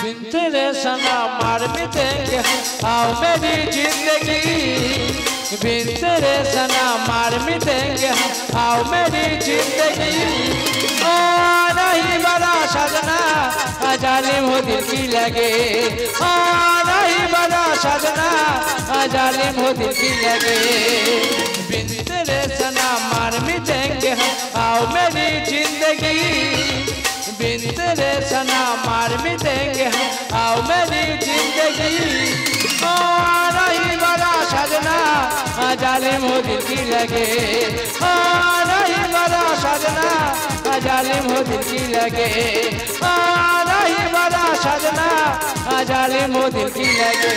बिन तेरे सनम मार मिटेंगे आओ मेरी जिंदगी बिन तेरे सनम मार मिटेंगे आओ मेरी जिंदगी ओ नहीं बड़ा सजना जालिम हो दिल की लगे ओ नहीं बड़ा सजना जालिम हो दिल की लगे बिन तेरे सनम मार मिटेंगे आओ मेरी जिंदगी बिन तेरे सनम मार मिटेंगे आओ मेरी जिंदगी ओ नहीं बड़ा सजना जालिम हो दिल की लगे ओ नहीं बड़ा सजना जालिम हो दिल की लगे ओ नहीं बड़ा सजना जालिम हो दिल की लगे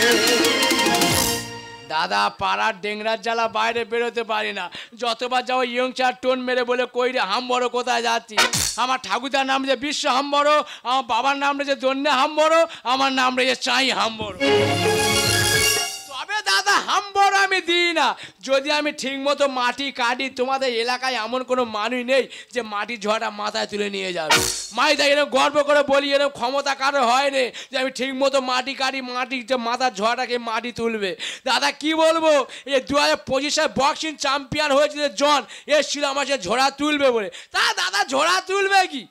दादा पाড়ার ডেংরার জ্বালা বাইরে বেরোতে পারি না যতবার যাও ইয়ং চার টোন মেরে বলে কই রে হাম বড় কোথায় যাচ্ছি আমার ঠাকুরদার নাম যে বিশ্ব হাম বড় আমার বাবার নাম রে যে দন্যে হাম বড় আমার নাম রে যে চাই হাম বড় তবে দাদা হাম বড় আমি দিই না যদি আমি ঠিকমতো মাটি কাটি তোমাদের এলাকায় এমন কোনো মানুষ নেই যে মাটি ঝড়া মাথায় তুলে নিয়ে যাবে মাই তাই এরকম গর্ব করে বলি এরকম ক্ষমতা কারো হয় না যে আমি ঠিকমতো মাটি কাটি মাটি যে মাথার ঝড়াকে মাটি তুলবে দাদা কি বলবো এই 2025 সালে বক্সিং চ্যাম্পিয়ন হয়েছিল জন এসেছিল আমার সে ঝোড়া তুলবে বলে তা দাদা ঝোড়া তুলবে কি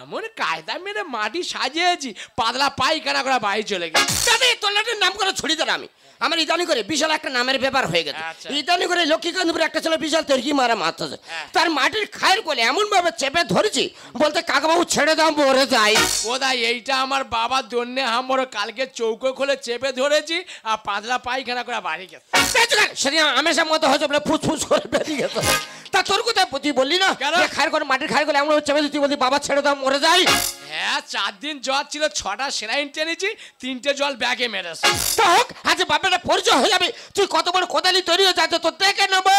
এমন কায়দা মেরে মাটি সাজিয়েছি পাতলা পায়খানা করে বাড়ি চলে গেছে দাদা এই তোলাটির নাম করে ছড়ি দিলাম আমি আমার ইদানি করে বিশাল একটা নামের ব্যাপার হয়ে গেছে ইদানি করে লক্ষ্মীকান্তপুরে একটা ছেলে বিশাল তেরকি মারা মারতেছে তার মাটির খায়ের কোলে এমন ভাবে চেপে ধরেছি বলতে কাকাবাবু ছেড়ে দাও মরে যাই ওদা এইটা আমার বাবা দন্যে হামড়ো কালকে চৌকো খুলে চেপে ধরেছি আর পাতলা পায়খানা করে বাড়ি গেছে সেদিন আমেশার মতো হয়েছে বলে ফুসফুস করে বেরিয়ে গেছে তা তোর কোথায় তুই বললি না খায়ের করে মাটির খায়ের কোলে এমন চেপে তুই বললি বাবা ছেড়ে দাও মরে যাই হ্যাঁ 4 দিন জ্বর ছিল 6টা সেলাইন টেনেছি 3টে জল ব্যাগে মেরেছে হোক আজ বাপের পরিচয় হয়ে যাবে তুই কত বড় কোদালি তৈরি হয়ে যাচ্ছে তোর দেখে নেবো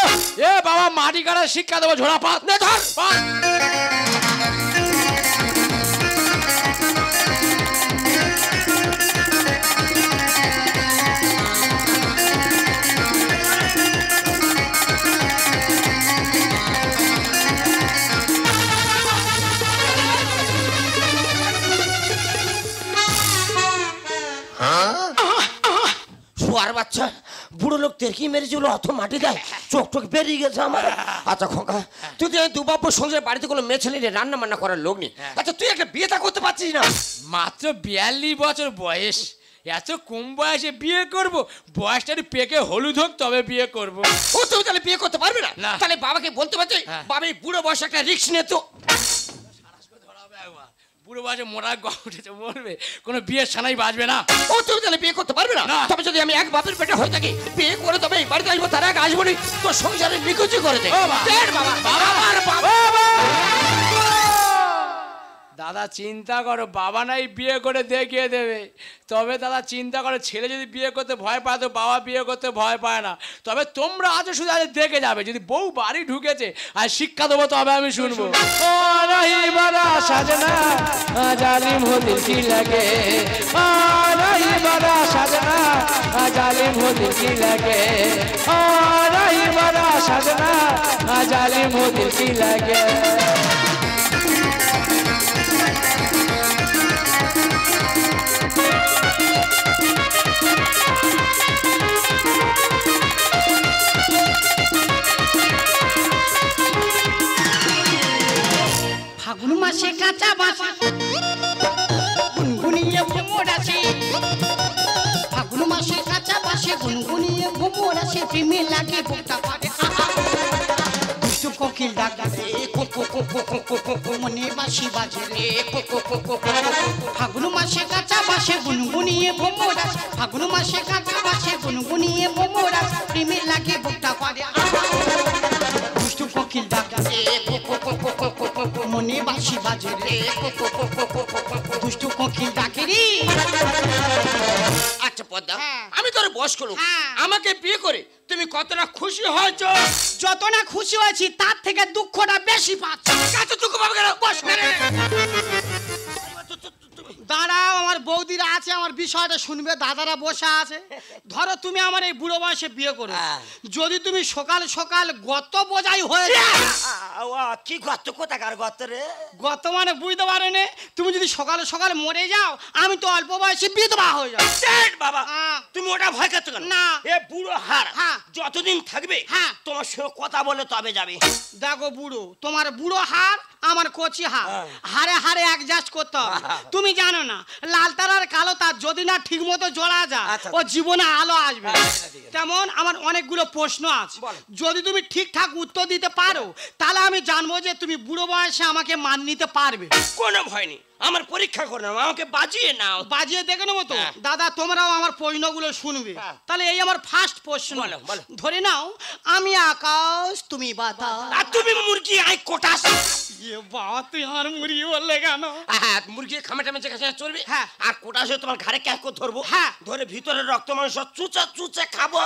এ বাবা মাটি কাটার শিক্ষা দেবো ঝোড়া পাত নে ধর বাচ্চা বুড়ো লোক তেরকি মেরেছিল অত মাটি দেয় চোখ টোক বেরিয়ে গেছে আমার আচ্ছা খোকা তুই তো দুবাপুর সংসার বাড়িতে কোনো মেয়ে ছেলে রান্না বান্না করার লোক নেই আচ্ছা তুই একটা বিয়েটা করতে পারছিস না মাত্র 42 বছর বয়স এত কম বয়সে বিয়ে করব বয়সটা পেকে হলুদ হোক তবে বিয়ে করব ও তুই তাহলে বিয়ে করতে পারবে না তাহলে বাবাকে বলতে পারছিস বাবা এই বুড়ো বয়সে একটা রিস্ক নে তো বুড়ো বয়সে মোটা গম উঠেছে মরবে কোনো বিয়ের সানাই বাজবে না ও তুমি তাহলে বিয়ে করতে পারবে না তবে যদি আমি এক বাপের পেটে হয়ে থাকি বিয়ে করে তবে এই বাড়িতে আসবো তার আগে আসবো নি তোর সংসারে নিকুচি করে দে দাদা চিন্তা করো বাবা নাই বিয়ে করে দেখিয়ে দেবে তবে দাদা চিন্তা করো ছেলে যদি বিয়ে করতে ভয় পায় তো বাবা বিয়ে করতে ভয় পায় না তবে তোমরা আজ শুধু আজ দেখে যাবে যদি বউ বাড়ি ঢুকেছে আর শিক্ষা দেবো তবে আমি শুনবো ও রহি বড়া সাজনা জালিম হো দিল কি লাগে ও রহি বড়া সাজনা জালিম হো দিল কি লাগে ও রহি বড়া সাজনা জালিম হো দিল কি লাগে ফাগুন মাসে কাঁচা বাসা গুনগুনিয়ে ভ্রমর আসে ফাগুন মাসে কাঁচা বাসে গুনগুনিয়ে ভ্রমর আসে প্রেমে লাগে বুকটা পারে দুষ্টু কোকিল ডাক রে মনে বাঁশি বাজে রে ফাগুন মাসে কাঁচা বাসে গুনগুনিয়ে ভ্রমর আসে ফাগুন মাসে কাঁচা বাসে গুনগুনিয়ে ভ্রমর আসে প্রেমে লাগে বুকটা পারে দুষ্টু কোকিল ডাক রে মনে বাঁশি বাজে রে দুষ্টু কোকিল ডাকে রে আচ্ছা পদ্মা আমি তোর বয়স্ক লোক আমাকে বিয়ে করে তুমি কতটা খুশি হয়েছো যত না খুশি হয়েছি তার থেকে দুঃখটা বেশি পাচ্ছি কত দুঃখ পাবে কেন বস না রে দাঁড়াও আমার আমার বৌদিরা আছে, আমার বিষয়টা শুনবে, দাদারা বসে আছে। ধরো তুমি আমার এই বুড়ো বয়সে বিয়ে করো, যদি তুমি সকাল সকাল গত বোঝাই হয়ে যাও। কি গত কোথাকার গত রে? গত মানে বুঝতে পারো না, তুমি যদি সকাল সকাল মরে যাও, আমি তো অল্প বয়সে বিধবা হয়ে যাও। বাবা তুমি ওটা ভয় করছো কেন? না, এ বুড়ো হাড় হ্যাঁ যতদিন থাকবে হ্যাঁ তোমার সঙ্গে কথা বলে তবে যাবে। দেখো বুড়ো, তোমার বুড়ো হাড় আমার কচি হাড়, হাড়ে হাড়ে অ্যাডজাস্ট করতে হবে। তুমি জানো না লাল তার আর কালো তার যদি না ঠিক মতো জোড়া যায় ও জীবনে আলো আসবে। তেমন আমার অনেকগুলো প্রশ্ন আছে, যদি তুমি ঠিকঠাক উত্তর দিতে পারো তাহলে আমি জানবো যে তুমি বুড়ো বয়সে আমাকে মান নিতে পারবে। কোনো ভয় নেই, আমার পরীক্ষা করে নাও, আমাকে বাজিয়ে নাও। বাজিয়ে দেখে নেবো তো। দাদা তোমরাও আমার প্রশ্নগুলো শুনবে। তাহলে এই আমার ফার্স্ট প্রশ্ন, ধরে নাও আমি আকাশ তুমি বাতাস আর তুমি মুরগি আই কোটাস। এ বাবা তুই আমার মুরগি বললে কেন? হ্যাঁ মুরগি খামাটা মেচে কাছে চলবে। হ্যাঁ আর কোটাসে তোমার ঘাড়ে ক্যাক করে ধরবো। হ্যাঁ ধরে ভিতরে রক্ত মাংস চুচা চুচে খাবো।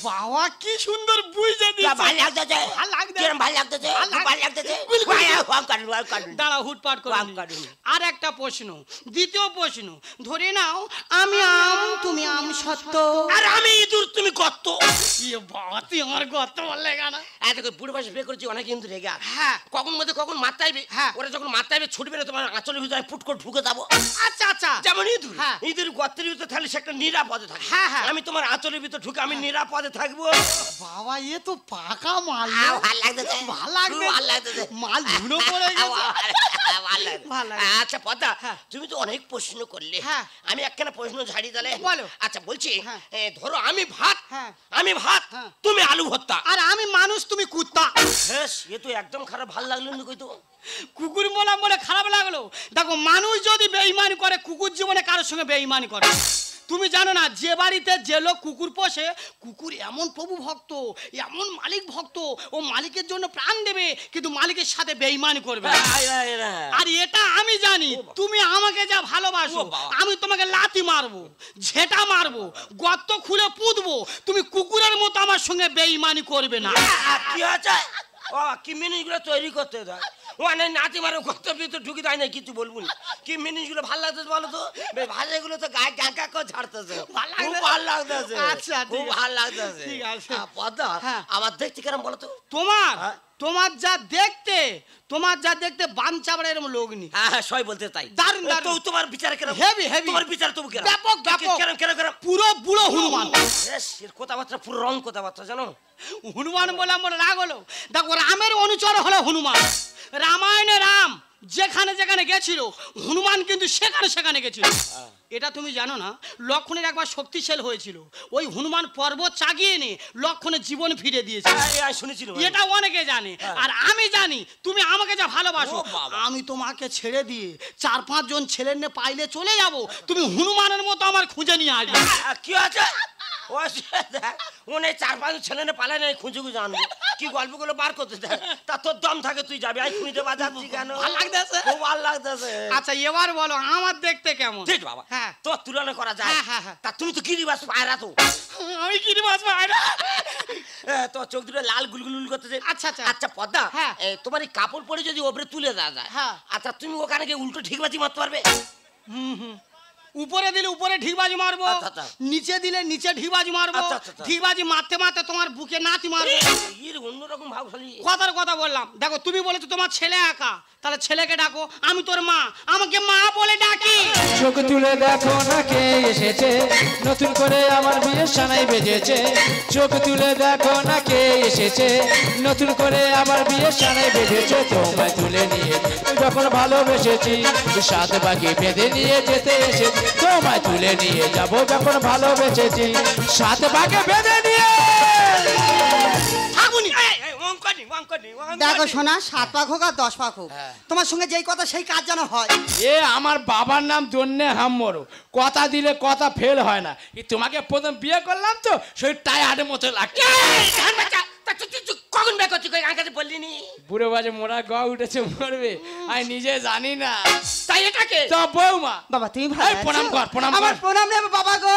বাবা কি সুন্দর বুঝে দিয়েছে। ভালো লাগতেছে, ভালো লাগছে, ভালো লাগতেছে, ভালো লাগতেছে। দাঁড়া হুটপাট করে। আর একটা প্রশ্ন, দ্বিতীয় প্রশ্ন, ধরে নাও আমি আম তুমি আম সত্য আর আমি ইঁদুর তুমি গর্ত। এ বাবা তুই আমার গর্ত বললে কেন? এত করে বুড়ো বয়সে বিয়ে করেছি অনেক কিন্তু রেগে আছে। হ্যাঁ কখন মধ্যে কখন মারতাইবে। হ্যাঁ ওরা যখন মারতাইবে ছুটবে না তোমার আঁচলের ভিতরে ফুট করে ঢুকে যাবো। আচ্ছা আচ্ছা যেমন ইঁদুর, হ্যাঁ ইঁদুর গর্তের ভিতরে থাকলে সে একটা নিরাপদে থাকে। হ্যাঁ হ্যাঁ আমি তোমার আঁচলের ভিতরে ঢুকে আমি নিরাপদে থাকবো। বাবা এ তো পাকা মাল। ভালো লাগতেছে, ভালো লাগবে, ভালো লাগতেছে, মাল ধুলো পড়ে গেছে। আচ্ছা পদ্মা তুমি তো অনেক প্রশ্ন করলে, আমি একখানা প্রশ্ন ঝাড়ি দিলে বলো। আচ্ছা বলছি ধরো আমি ভাত, আমি ভাত তুমি আলু ভর্তা, আর আমি মানুষ তুমি কুত্তা। বেশ এ তো একদম খারাপ, ভালো লাগলো না কই তো। কুকুর বললাম বলে খারাপ লাগলো? দেখো মানুষ যদি বেঈমানি করে, কুকুর জীবনে কারোর সঙ্গে বেঈমানি করে। তুমি জানো না যে বাড়িতে যে লোক কুকুর পোষে, কুকুর এমন প্রভু ভক্ত, এমন মালিক ভক্ত, ও মালিকের জন্য প্রাণ দেবে কিন্তু মালিকের সাথে বেঈমানি করবে। আর এটা আমি জানি, তুমি আমাকে যা ভালোবাসো আমি তোমাকে লাথি মারবো, ঝেঁটা মারবো, গর্ত খুলে পুঁতবো, তুমি কুকুরের মতো আমার সঙ্গে বেঈমানি করবে না। কি আছে ও কি মিনিগুলো তৈরি করতে দেয়, ওখানে নাতি মারো গর্তের ভিতরে ঢুকি দেয় না, কিছু বলবো না। কি মিনিগুলো ভালো লাগতেছে বলো তো? ভাজাগুলো তো গায়ে গাঁকা করে ছাড়তেছে, খুব ভালো লাগতেছে। আচ্ছা খুব ভালো লাগতেছে। ঠিক আছে পদ্মা আমার দেখতে কেরম বলো তো? তোমার তোমার যা দেখতে, তোমার যা দেখতে বান চাবড়া এরকম লোক নি। হ্যাঁ সবাই বলতে তাই। দারুণ দারুণ। তো তোমার বিচার কেরম? Heavy heavy. তোমার বিচার তো কেরম? ব্যাপক ব্যাপক। কেরম কেরম কেরম? পুরো বুড়ো হনুমান। বেশ এর কথাবার্তা পুরো রং কথাবার্তা জানো। হনুমান বলে আমার রাগ হলো। দেখো রামের অনুচর হলো হনুমান। রামায়ণে রাম যেখানে যেখানে গেছিল, হনুমান কিন্তু সেখানে সেখানে গেছিল। এটা তুমি জানো না, লক্ষণের একবার শক্তিশালী হয়েছিল, ওই হনুমান পর্বত চাগিয়ে এনে লক্ষণের জীবন ফিরে দিয়েছে। শুনেছিল, এটা অনেকে জানে। আর আমি জানি তুমি আমাকে যা ভালোবাসো, আমি তোমাকে ছেড়ে দিয়ে 4-5 জন ছেলে নিয়ে পাইলে চলে যাব, তুমি হনুমানের মতো আমার খুঁজে নিয়ে আসবে। কি আছে ও ওনে 4-5 ছেলে নিয়ে পালায় নাই, খুঁজে খুঁজে আনবো। কি গল্পগুলো বার করতে দেয়, তা তোর দম থাকে তুই যাবি। আই খুঁজে বাজাচ্ছি কেন? ভালো লাগতেছে, খুব ভালো লাগতেছে। আচ্ছা এবার বলো আমার দেখতে কেমন? ঠিক বাবা, হ্যাঁ তোর তুলনা করা যায়। তা তুমি তো গিরিবাস পায়রা তো। আমি গিরিবাস পায়রা? তোর চোখ দুটো লাল গুলগুল করতেছে। আচ্ছা আচ্ছা আচ্ছা পদ্মা, তোমার এই কাপড় পরে যদি ওপরে তুলে দেওয়া যায়, আচ্ছা তুমি ওখানে গিয়ে উল্টো ঠিকবাজি মারতে পারবে? উপরে দিলে উপরে ঢিকবাজি মারবো, নিচে দিলে নিচে ঢিকবাজি মারবো। ঢিকবাজি মারতে মারতে তোমার বুকে নাতি মারবে। অন্যরকম ভাবখালি কথার কথা বললাম। দেখো তুমি বলেছো তোমার ছেলে একা, তাহলে ছেলেকে ডাকো। আমি তোর মা, আমাকে মা বলে ডাকি। চোখ তুলে দেখো না কে এসেছে, নতুন করে আমার বিয়ের সানাই বেজেছে। চোখ তুলে দেখো না কে এসেছে, নতুন করে আমার বিয়ের সানাই বেজেছে। তোমায় তুলে নিয়ে যখন ভালোবেসেছি, 7 বাকি বেঁধে নিয়ে যেতে এসেছি। তোমায় তুলে নিয়ে যাব যখন ভালোবেসেছি, 7 বাকি বেঁধে নিয়ে। দেখো শোনা, 7 পাক হোক আর 10 পাক হোক, তোমার সঙ্গে যেই কথা সেই কাজ যেন হয়। এ আমার বাবার নাম দন্নে হাম্মরো, কথা দিলে কথা ফেল হয় না। তোমাকে প্রথম বিয়ে করলাম তো সেই টায়ারের মতো লাগছে। কখন বিয়ে করছি আমার কাছে বললি নি? বুড়ো বাজে মোড়া গ উঠেছে মরবে, আমি নিজে জানি না। তাই এটাকে তো বৌমা বাবা তুমি ভালো প্রণাম কর, প্রণাম আমার কর। প্রণাম নেবে বাবা গো।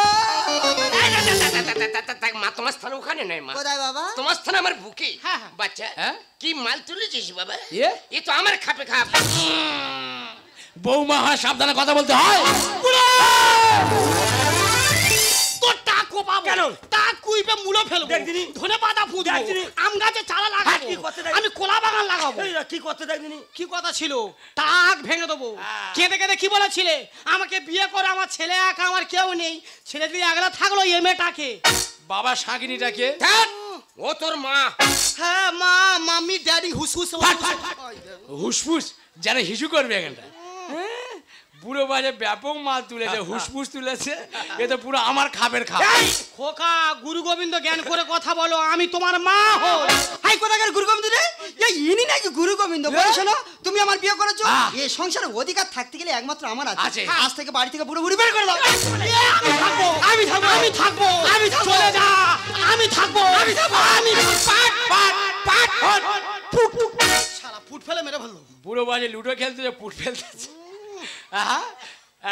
মা তোমার স্থান ওখানে নয় মা। কোথায় বাবা? তোমার স্থান আমার বুকে। বাচ্চা কি মাল তুলেছিস বাবা? এ তো আমার খাপে খাপ। বৌমা হয় সাবধানে কথা বলতে হয়। দেখছিনি? আম গাছে চারা হ্যাঁ, লাগাবো, কি করতে দেখ- আমি কলা বাগান লাগাবো। এই কি করতে দেখনি? কি কথা ছিল? টাক ভেঙে দেবো। হ্যাঁ। কেঁদে কেঁদে কি বলেছিলে? আমাকে বিয়ে করে আমার ছেলে একা, আমার কেউ নেই। ছেলে যদি একলা থাকলো এই মেয়েটাকে। বাবা শাঁকিনিটাকে ধ্যাৎ, ও তোর মা। হ্যাঁ মা, মাম্মি, ড্যাডি, হুসহুস। হুসফুস যেন হিসু করবে এখানটা। বুড়ো বাজে ব্যাপক মাল তুলেছে, হুসফুস তুলেছে, এ তো পুরো আমার খাবের খাপ। খোকা, গুরু গোবিন্দ জ্ঞান করে কথা বলো, আমি তোমার মা হই। হাই কোথাকার গুরু গোবিন্দ রে? এই ইনি নাকি গুরু গোবিন্দ? বলছো না তুমি আমার বিয়ে করেছো? এই সংসারে অধিকার থাকতে গেলে একমাত্র আমার আছে। আছে। আজ থেকে বাড়ি থেকে বুড়ো বুড়ি বের করে দাও। আমি থাকবো, আমি থাকবো, আমি থাকবো। চলে যা, আমি থাকবো, আমি থাকবো, আমি পাট পাট পাট ফুট ফুট। শালা ফুট ফেলে মেরে ফেললো। বুড়ো বাজে লুডো খেলতেছে, পুট ফেলতেছে। আহা,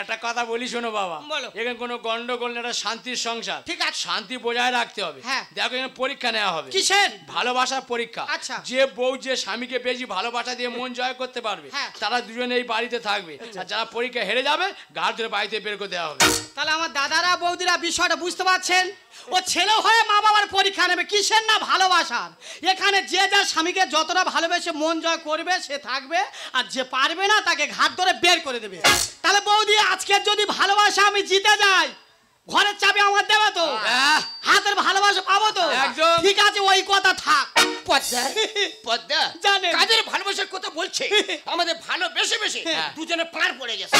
একটা কথা বলি শোনো বাবা, বলো। এখানে কোনো গন্ডগোল নেই, এটা শান্তির সংসার। ঠিক আছে। শান্তি বজায় রাখতে হবে। হ্যাঁ। দেখো এখানে পরীক্ষা নেওয়া হবে। কিসের? ভালোবাসার পরীক্ষা। আচ্ছা। যে বউ যে স্বামীকে বেশি ভালোবাসা দিয়ে মন জয় করতে পারবে, হ্যাঁ। তারা দুজনে এই বাড়িতে থাকবে। আর যারা পরীক্ষা হেরে যাবে, ঘাড় ধরে বাড়িতে বের করে দেওয়া হবে। তাহলে আমার দাদারা বৌদিরা বিষয়টা বুঝতে পারছেন? ও ছেলে হয়ে মা বাবার পরীক্ষা নেবে, কিসের না ভালোবাসার। এখানে যে যার স্বামীকে যতটা ভালোবেসে মন জয় করবে সে থাকবে, আর যে পারবে না তাকে ঘাট ধরে বের করে দেবে। তাহলে বৌদি, আজকে যদি ভালোবাসা আমি জিতে যাই, ঘরের চাবি আমার দেবে তো? আহ, হাতের ভালোবাসা পাবো তো? একদম। ঠিক আছে, ওই কথা থাক। পদ্মা, পদ্মা জানেন। কাদের ভালোবাসার কথা বলছে? আমাদের ভালোবেসে বেশি দুজনে পার পড়ে গেছে।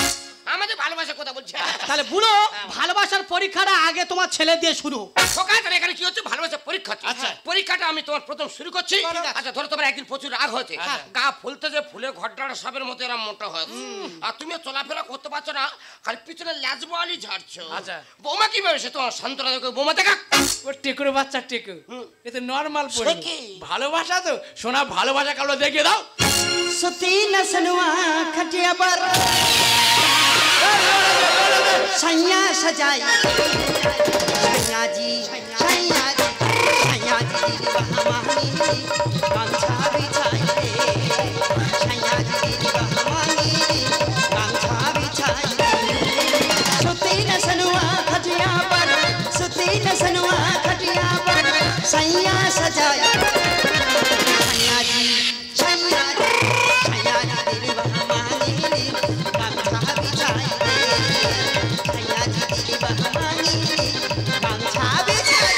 আমাদের ভালোবাসার কথা বলছে। তাহলে বুড়ো, ভালোবাসার পরীক্ষাটা আগে তোমার ছেলে দিয়ে শুরু। সকাল এখানে কি হচ্ছে? ভালোবাসার পরীক্ষা হচ্ছে। আচ্ছা। পরীক্ষাটা আমি তোমার প্রথম শুরু করছি। আচ্ছা ধরো, তোমার একদিন প্রচুর রাগ হয়েছে, গা ফুলতে যে ফুলে ঘরটার সবের মতো এরা মোটা হয়েছে, আর তুমি চলাফেরা করতে পারছো না, খালি পিছনে ল্যাজ বালি ঝাড়ছো। আচ্ছা। বৌমা কি ভেবেছে তোমার সান্ত্বনা দেখো? বৌমা দেখা ও টেকুর বাচ্চা টেকু, এ তো নর্মাল পরি। সে কি? ভালোবাসা তো সোনা, ভালোবাসা কালো দেখিয়ে দাও। সতী না সনুয়া খটিয়া पर सैया सजाई सैया जी सैया जी सैया जी बहमानी गांछा बिछाई सैया जी बहमानी गांछा बिछाई सुती न सनुआ खटिया पर सुती न सनुआ खटिया पर सैया सजाई सैया जी सैया जी सैया जी बहमानी गांछा बिछाई सैया जी बहमानी गांछा बिछाई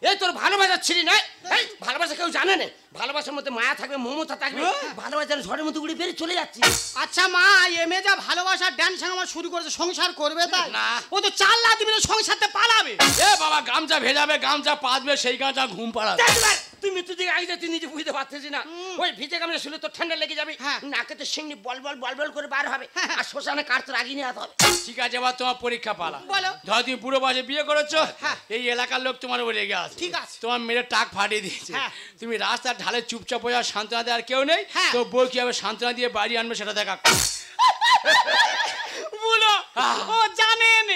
এই তোর ভালোবাসা ছিলি না? এই ভালোবাসা কেউ জানে না। ভালোবাসার মধ্যে মায়া থাকবে, মমতা থাকবে। ভালোবাসার ঝড়ের মধ্যে উড়ে বেরিয়ে চলে যাচ্ছে। আচ্ছা মা, এমএ যা ভালোবাসার ড্যান্স আমার শুরু করেছে, সংসার করবে তাই না। ও তো 4 লাখ দিবে, সংসারতে পালাবে। এ বাবা, গামছা ভেজাবে, গামছা পাতবে, সেই গামছা ঘুম পাড়াবে। দেখবার, তুই মৃত্যু দিকে আগে তুই নিজে বুঝতে পারছিস না। ওই ভিজে গামছা শুলে তো ঠান্ডা লেগে যাবে, হ্যাঁ। নাকেতে সিংড়ি বল বল বল বল করে বার হবে, আর শ্মশানে কাটতে রাগিয়ে নিয়ে হবে। ঠিক আছে, এবার তোমার পরীক্ষা পালা। বলো। ধর তুমি বুড়ো বাজে বিয়ে করেছো, হ্যাঁ। এই এলাকার লোক তোমার উপরে রেগে আছে। ঠিক আছে। তোমার মেরে টাক ফাটিয়ে দিয়েছে। হ্যাঁ। তুমি রাস্তার ঢালে চুপচাপ বসে সান্ত্বনা দেওয়ার কেউ নেই। হ্যাঁ। তো বউ কিভাবে সান্ত্বনা দিয়ে বাড়ি আনবে সেটা দেখা। বলো, ও জানেন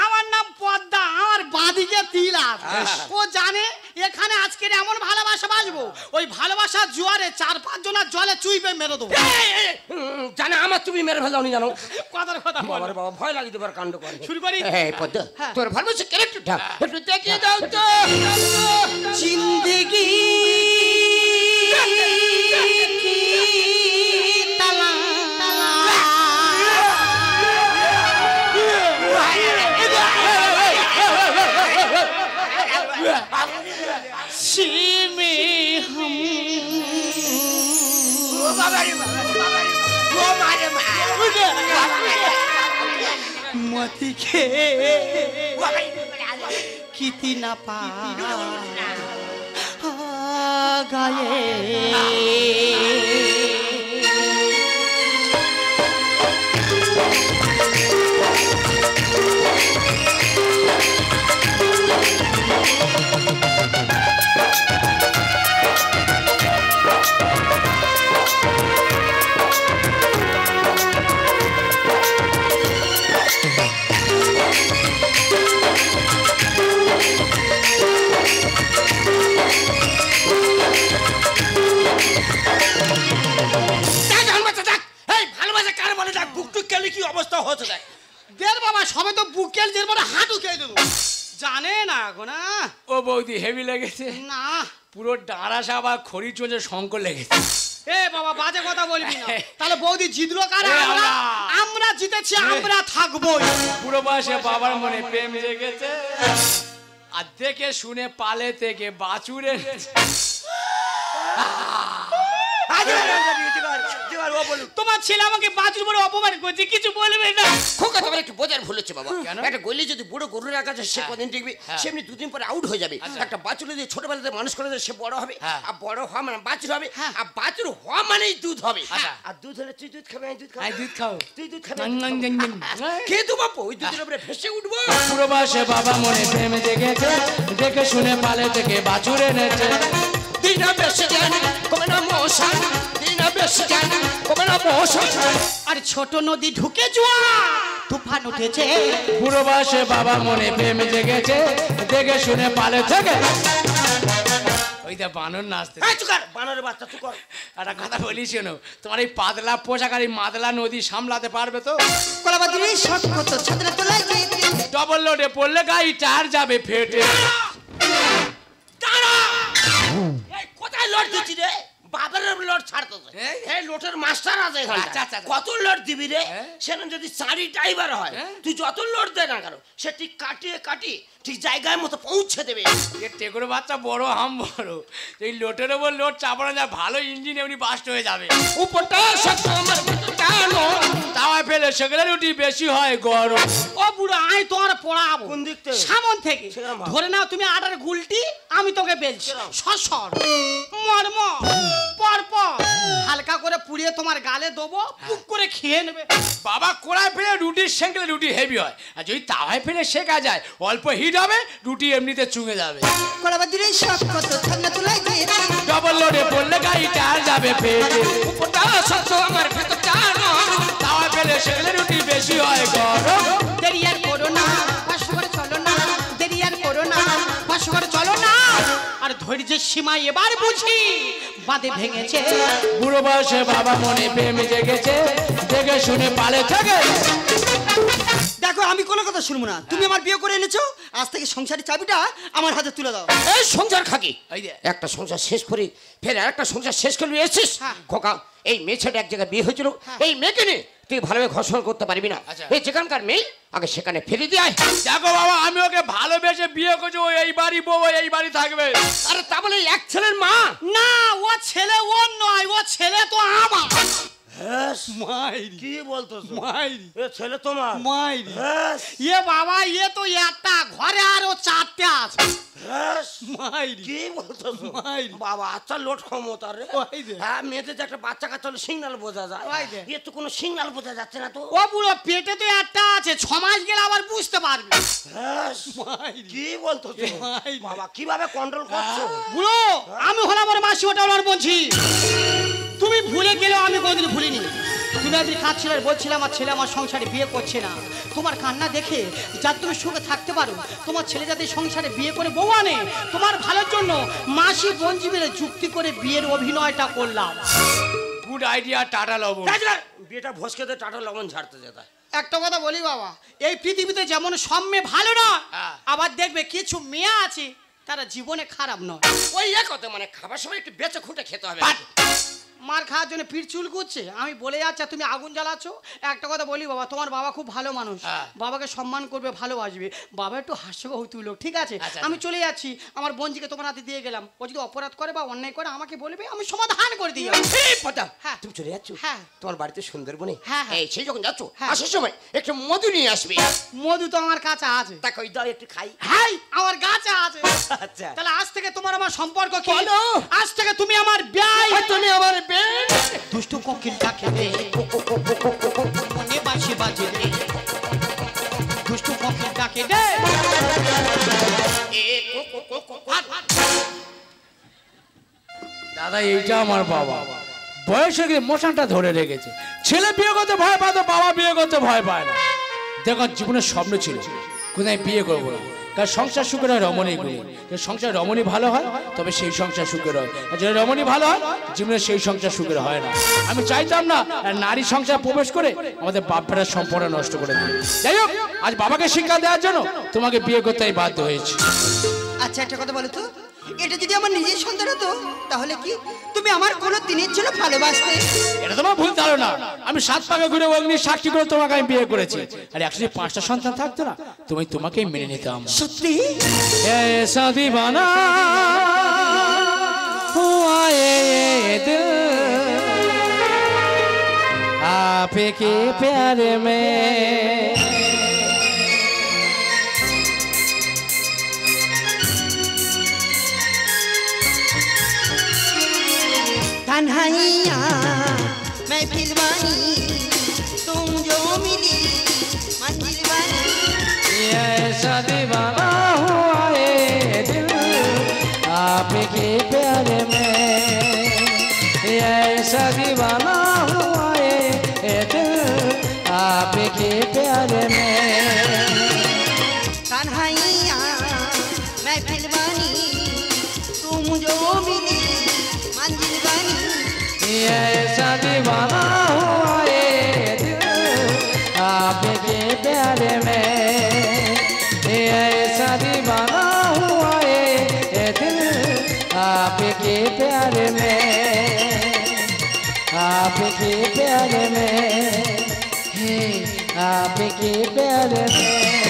আমার নাম পদ্মা, আমার বাঁদিকে তিল আছে। ও জানে এখানে আজকের এমন ভালোবাসা বাসবো, ওই ভালোবাসার জোয়ারে 4-5 জনের জলে চুইবে মেরে দেবো। জানে আমার তুমি মেরে ফেলাও নি জানো? কথার কথা বলো। বাবার বাবা ভয় লাগে দেবার কাণ্ড করে। শুরু করি? এই পদ্মা, হ্যাঁ। তোর ভালোবাসা ক্যারেক্টারটা একটু দেখিয়ে দাও তো। जिंदगी की सी में हम मती के कितना पा কি অবস্থা হচ্ছে দেখ। দের বাবা, সবে তো বুকেল দের মানে হাঁটু খেয়ে দেবো। জানে না গো না। ও বৌদি হেভি লেগেছে না পুরো ডাঁড়াস আবার খড়ি চোঁচে শঙ্কর লেগেছে এ বাবা বাজে কথা বলবি না তাহলে বৌদি জিতলো কারা এ, আমরা আমরা। আমরা জিতেছি আমরা থাকবো পুরো বয়সে বাবার মনে প্রেম জেগেছে আর দেখে শুনে পালে থেকে বাছুরে তোমার ছেলে আমাকে বাছুর বলে অপমান করছে কিছু বলবে না খোকা তোমার একটু বোঝার ভুল হচ্ছে বাবা কেন? একটা গলি যদি বুড়ো গরু রাখা যায় সে কদিন টিকবে সেমনি দুদিন পরে আউট হয়ে যাবে একটা বাছুর যদি ছোটবেলাতে মানুষ করে দেয়, সে বড় হবে আর বড় হওয়া মানে বাছুর হবে আর বাছুর হওয়া মানেই দুধ হবে আর দুধ হলে তুই দুধ খাবে আমি দুধ খাবো দুধ খাও তুই দুধ খাবে খেয়ে তো বাপু ওই দুধের উপরে ভেসে উঠবো পুরো বয়সে বাবা মনে প্রেম জেগেছে দেখে শুনে পালে থেকে বাছুর এনেছে দিনা বেশি জানি কমে না মশান দিনা বেশি জানি কমে না মশান আর ছোট নদী ঢুকে জোয়া তুফান উঠেছে পুরো বয়সে বাবা মনে প্রেম জেগেছে দেখে শুনে পালে থেকে ওইটা বানর নাচতে এই চুকার বানরের বাচ্চা চুকার একটা কথা বলি শোনো তোমার এই পাতলা পোশাক আর এই মাদলা নদী সামলাতে পারবে তো কলাবাদুরি শট কত ছাত্র তোলাই যেতে ডবল লোডে পড়লে গাড়ি টার যাবে ফেটে দাঁড়া এই কোথায় লট দিচ্ছি রে বাবার লট ছাড়তো এই? এই লটের মাস্টার আছে এখানে আচ্ছা, আচ্ছা, আচ্ছা। কত লট দিবি রে হ্যাঁ? সেখানে যদি চারি ড্রাইভার হয় হ্যাঁ? তুই যত লট দে না কেন সে ঠিক কাটিয়ে ঠিক জায়গায় মতো পৌঁছে দেবে এ টেকরো বাচ্চা বড় হাম বড় এই লোটের ওপর লোড চাপানো যায় ভালো ইঞ্জিন এমনি বাস্ট হয়ে যাবে উপরটা সত্য আমার ভিতরটা নয়। তাওয়ায় ফেলে সেগুলো রুটি বেশি হয় গরম ও বুড়ো আয় তোমার পড়াবো কোন দিক থেকে? সামন থেকে সেরকম ভাব। ধরে নাও তুমি আটার গুলটি আমি তোকে বেলছি সেরকম। সর মর্ম পর হালকা করে পুড়িয়ে তোমার গালে দেবো পুক করে খেয়ে নেবে বাবা কোড়ায় ফেলে রুটির সেঁকলে রুটি হেভি হয় আর যদি তাওয়ায় ফেলে শেখা যায় অল্প হিট হবে রুটি এমনিতে চুঙে যাবে কলাবাদুরি শট কত ছাত্র তোলাই যেতে ডবল লোডে পড়লে গাড়ি টার যাবে ফেটে উপরটা সত্য আমার ভিতরটা নয়। তাওয়ায় ফেলে সেগুলো রুটি বেশি হয় গরম দেরি আর করো না পাশ করে চলো না দেরি আর করো না পাশ করে চলো না আর ধৈর্যের সীমা এবার বুঝি বাঁধে ভেঙেছে বুড়ো বয়সে বাবা মনে প্রেম জেগেছে দেখে শুনে পালে থেকে দেখো আমি কোনো কথা শুনবো না তুমি আমার বিয়ে করে এনেছো আজ থেকে সংসারের চাবিটা আমার হাতে তুলে দাও এই সংসার খাকি এই যে। একটা সংসার শেষ করি ফের আরেকটা সংসার শেষ করবি এসেছিস খোকা এই মেয়ে ছেলে এক জায়গায় বিয়ে হয়েছিল এই মেয়েকে নিয়ে তুই ভালোভাবে ঘর্ষণ করতে পারবি না আচ্ছা। এই যেখানকার মেয়ে আগে সেখানে ফেলে দিয়ে আয়। দেখো বাবা আমি ওকে ভালোবেসে বিয়ে করছি ও এই বাড়ি বউ এই বাড়ি থাকবে আরে তা বলে এক ছেলের মা না ও ছেলে ওর নয় ও ছেলে তো আমার মাইরি কি বলতো মাইরি এ ছেলে তোমার মাইরি এ বাবা এ তো একটা ঘরে আরো চারটে আছে মাইরি কি বলতো মাইরি বাবা আচ্ছা লোট ক্ষমতা রে ওই যে। হ্যাঁ মেয়েদের যে একটা বাচ্চা কাচ্চা হলে সিগনাল বোঝা যায় ওই যে। এ তো কোনো সিগনাল বোঝা যাচ্ছে না তো ও বুড়ো পেটে তো একটা আছে 6 মাস গেলে আবার বুঝতে পারবি মাইরি কি বলতো মাইরি। বাবা কিভাবে কন্ট্রোল করছো বুড়ো আমি হলাম ওর মাসি ওটা ওর বলছি তুমি ভুলে গেলেও আমি কোনোদিন ভুলিনি তুমি একদিন কাঁদছিলে আর বলছিলে আমার ছেলে আমার সংসারে বিয়ে করছে না তোমার কান্না দেখে যাতে তুমি সুখে থাকতে পারো তোমার ছেলে যাতে সংসারে বিয়ে করে বউ আনে তোমার ভালোর জন্য মাসি বঞ্জি মিলে যুক্তি করে বিয়ের অভিনয়টা করলাম গুড আইডিয়া টাটা লবণ বিয়েটা ভসকেতে টাটা লবণ ঝাড়তে যেতে একটা কথা বলি বাবা এই পৃথিবীতে যেমন সব মেয়ে ভালো নয় হ্যাঁ। আবার দেখবে কিছু মেয়ে আছে তারা জীবনে খারাপ নয় ওই এক কথা মানে খাবার সময় একটু বেঁচে খুঁটে খেতে হবে মার খাওয়ার জন্য পিঠ চুল করছে আমি বলে যাচ্ছি আর তুমি আগুন জ্বালাচ্ছ একটা কথা বলি বাবা তোমার বাবা খুব ভালো মানুষ হ্যাঁ। বাবাকে সম্মান করবে ভালোবাসবে বাবা একটু হাস্যকৌতুক লোক ঠিক আছে আচ্ছা, আমি চলে যাচ্ছি আমার বোনজিকে তোমার হাতে দিয়ে গেলাম ও যদি অপরাধ করে বা অন্যায় করে আমাকে বলবে আমি সমাধান করে দিই এই পদা হ্যাঁ। তুমি চলে যাচ্ছ হ্যাঁ। তোমার বাড়িতে সুন্দরবনে হ্যাঁ, হ্যাঁ। এই সেই যখন যাচ্ছ হ্যাঁ। আসার সময় একটু মধু নিয়ে আসবে মধু তো আমার কাছে আছে তাকে ওই দাও একটু খাই হাই আমার গাছে আছে আচ্ছা তাহলে আজ থেকে তোমার আমার সম্পর্ক কি বলো। আজ থেকে তুমি আমার ব্যয় তুমি আমার বেন দুষ্টু কোকিলটা খেতে মনে বাঁশি বাজে রে দুষ্টু কোকিলটা খেতে দাদা এইটা আমার বাবা বয়সে গিয়ে মোশনটা ধরে রেখেছে ছেলে বিয়ে করতে ভয় পায় তো বাবা বিয়ে করতে ভয় পায় না দেখো জীবনের স্বপ্ন ছিল কোথায় বিয়ে করবো না কারণ সংসার সুখের হয় রমণী গুলি সংসার রমণী ভালো হয় তবে সেই সংসার সুখের হয় আর যদি রমণী ভালো হয় জীবনে সেই সংসার সুখের হয় না আমি চাইতাম না নারী সংসার প্রবেশ করে আমাদের বাপ বেটার সম্পর্ক নষ্ট করে দিই যাই হোক আজ বাবাকে শিক্ষা দেওয়ার জন্য তোমাকে বিয়ে করতে বাধ্য হয়েছে। আচ্ছা একটা কথা বলো তো, এটা যদি আমার নিজের সন্তান হতো তাহলে কি তুমি আমার কোনো দিনের জন্য ভালোবাসতে? এটা তোমার ভুল ধারণা। আমি 7 পাকে ঘুরে অগ্নি সাক্ষী করে তোমাকে আমি বিয়ে করেছি। আর একসাথে 5টা সন্তান থাকতো না, তোমাকেই মেনে নিতাম। সত্যি? ऐसा दीवाना हुआ ये दिल आपके प्यार में। तन्हाइयाँ मैं फिरवानी तुम जो मिली मंजिल वाली। ऐसा दीवाना हुआ ये दिल आपके प्यार में। ऐसा दीवाना हुआ ये दिल आपके प्यार में। तन्हाइयाँ मैं फिरवानी तुम जो मिली मंजिल वाली। ऐसा दीवाना हुआ ये दिल आपके प्यार में। ऐसा दीवाना हुआ ये दिल आपके प्यार में। आपके प्यार में, आपके प्यार में।